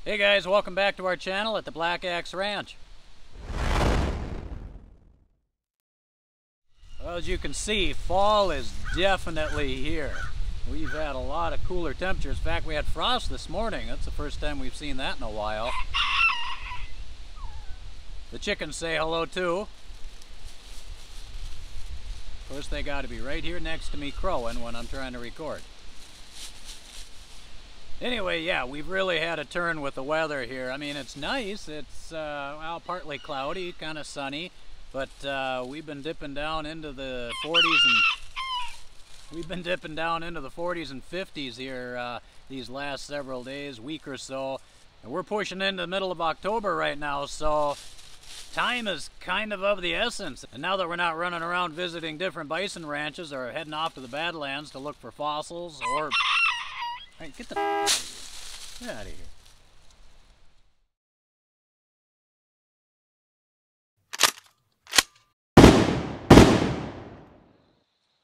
Hey guys, welcome back to our channel at the Black Axe Ranch. Well, as you can see, fall is definitely here. We've had a lot of cooler temperatures. In fact, we had frost this morning. That's the first time we've seen that in a while. The chickens say hello too. Of course, they got to be right here next to me crowing when I'm trying to record. Anyway, yeah, we've really had a turn with the weather here. I mean, it's nice. It's, well, partly cloudy, kind of sunny, but we've been dipping down into the 40s and 50s here these last several days, week or so. And we're pushing into the middle of October right now, so time is kind of the essence. And now that we're not running around visiting different bison ranches or heading off to the Badlands to look for fossils or... Hey, get out of here.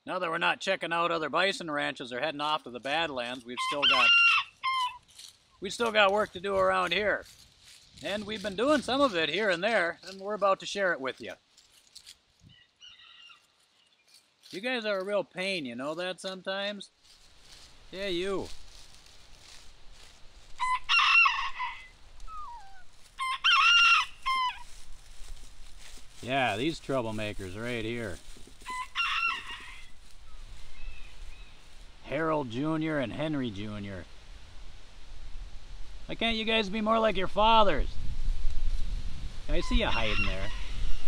Now that we're not checking out other bison ranches or heading off to the Badlands, we've still got work to do around here. And we've been doing some of it here and there, and we're about to share it with you. You guys are a real pain, you know that sometimes? Yeah, you. Yeah, these troublemakers right here. Harold Jr. and Henry Jr. Why can't you guys be more like your fathers? I see you hiding there.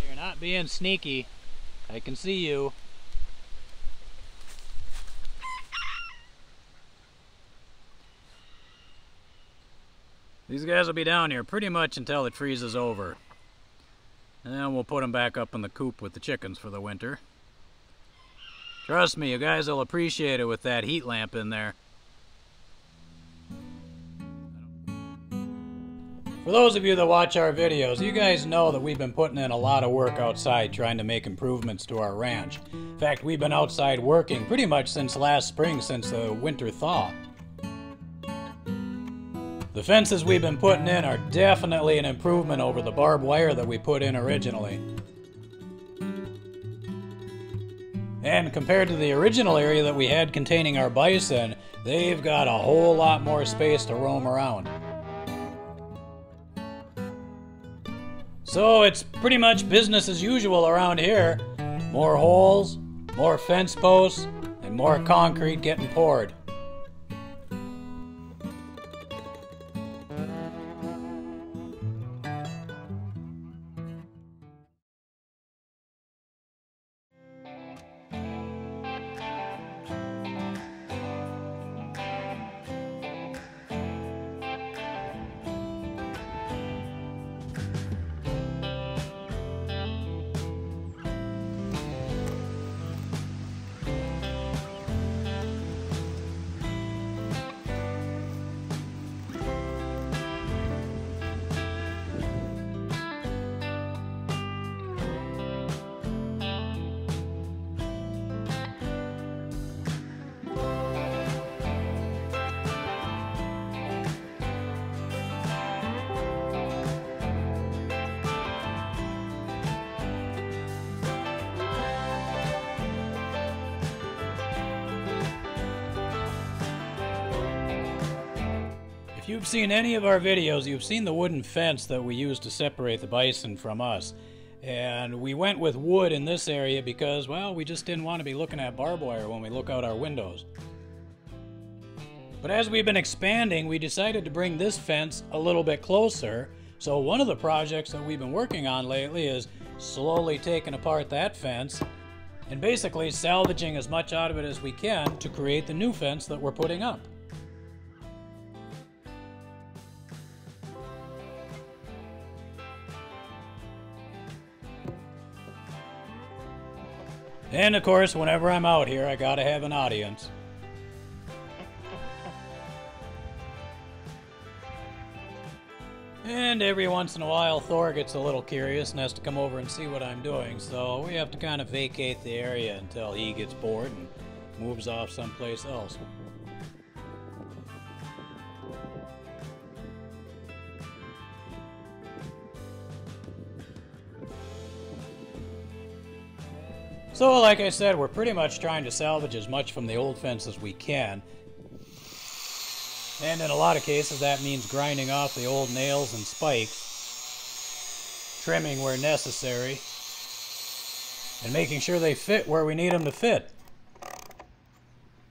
You're not being sneaky. I can see you. These guys will be down here pretty much until it freezes over. And then we'll put them back up in the coop with the chickens for the winter. Trust me, you guys will appreciate it with that heat lamp in there. For those of you that watch our videos, you guys know that we've been putting in a lot of work outside trying to make improvements to our ranch. In fact, we've been outside working pretty much since last spring, since the winter thaw. The fences we've been putting in are definitely an improvement over the barbed wire that we put in originally. And compared to the original area that we had containing our bison, they've got a whole lot more space to roam around. So it's pretty much business as usual around here. More holes, more fence posts, and more concrete getting poured. If you've seen any of our videos, you've seen the wooden fence that we use to separate the bison from us. And we went with wood in this area because, well, we just didn't want to be looking at barbed wire when we look out our windows. But as we've been expanding, we decided to bring this fence a little bit closer. So one of the projects that we've been working on lately is slowly taking apart that fence and basically salvaging as much out of it as we can to create the new fence that we're putting up. And of course, whenever I'm out here, I gotta have an audience. And every once in a while, Thor gets a little curious and has to come over and see what I'm doing, so we have to kind of vacate the area until he gets bored and moves off someplace else. So like I said, we're pretty much trying to salvage as much from the old fence as we can. And in a lot of cases that means grinding off the old nails and spikes, trimming where necessary, and making sure they fit where we need them to fit.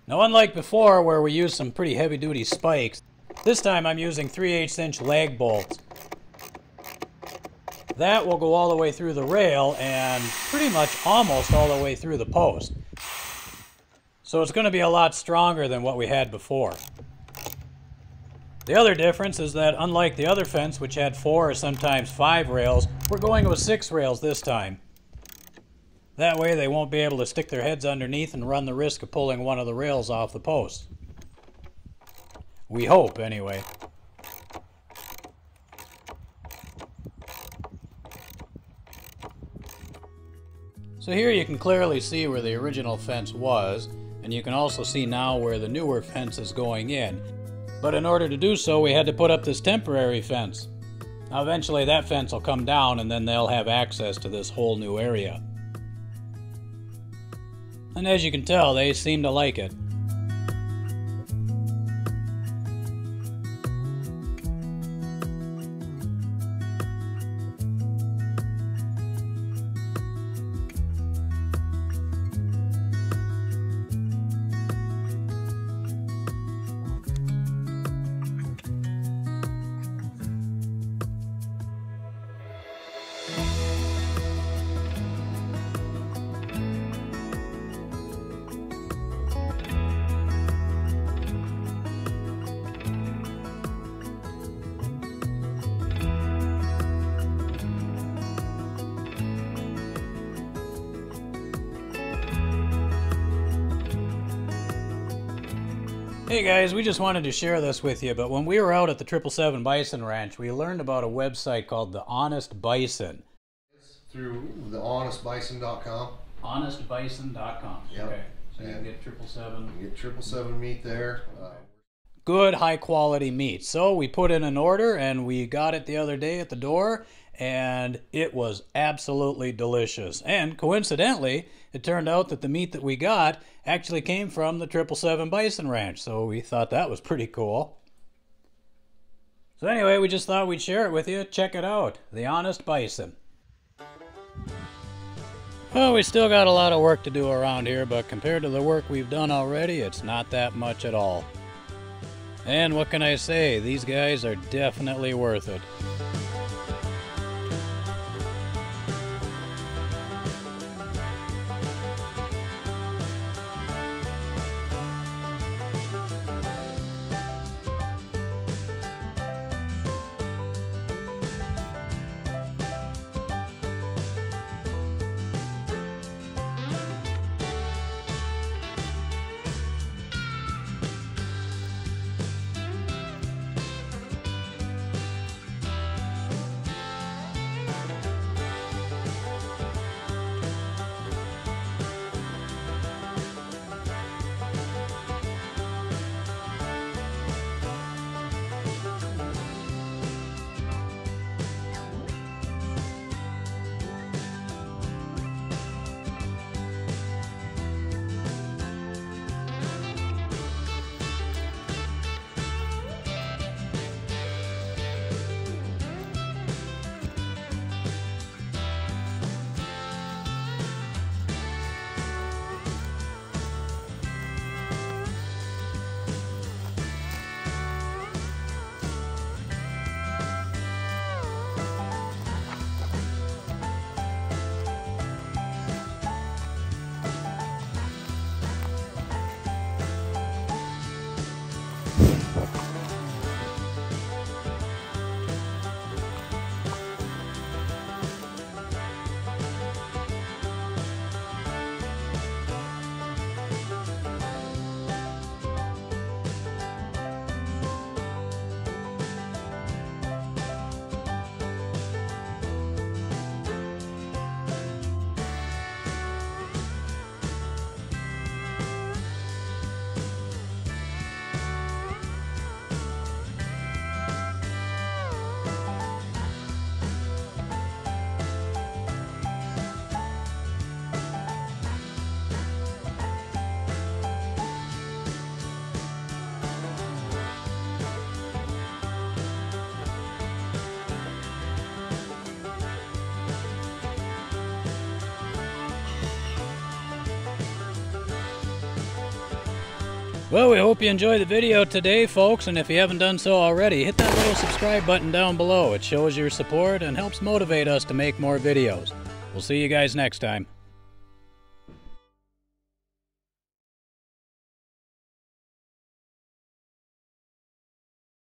Now, unlike before where we used some pretty heavy-duty spikes, this time I'm using 3/8" lag bolts. That will go all the way through the rail and pretty much almost all the way through the post. So it's going to be a lot stronger than what we had before. The other difference is that unlike the other fence, which had 4 or sometimes 5 rails, we're going with 6 rails this time. That way they won't be able to stick their heads underneath and run the risk of pulling one of the rails off the post. We hope, anyway. So here you can clearly see where the original fence was, and you can also see now where the newer fence is going in. But in order to do so, we had to put up this temporary fence. Now eventually that fence will come down and then they'll have access to this whole new area. And as you can tell, they seem to like it. Hey guys, we just wanted to share this with you, but when we were out at the 777 Bison Ranch, we learned about a website called the Honest Bison. Through the honestbison.com. Honestbison.com. Yep. Okay. So you can get 777. You get 777 meat there. Good, high quality meat. So we put in an order and we got it the other day at the door, and it was absolutely delicious. And coincidentally, it turned out that the meat that we got actually came from the 777 Bison Ranch, so we thought that was pretty cool. So anyway, we just thought we'd share it with you. Check it out, The Honest Bison. Well, we still got a lot of work to do around here, but compared to the work we've done already, it's not that much at all. And what can I say? These guys are definitely worth it. Well, we hope you enjoyed the video today, folks, and if you haven't done so already, hit that little subscribe button down below. It shows your support and helps motivate us to make more videos. We'll see you guys next time.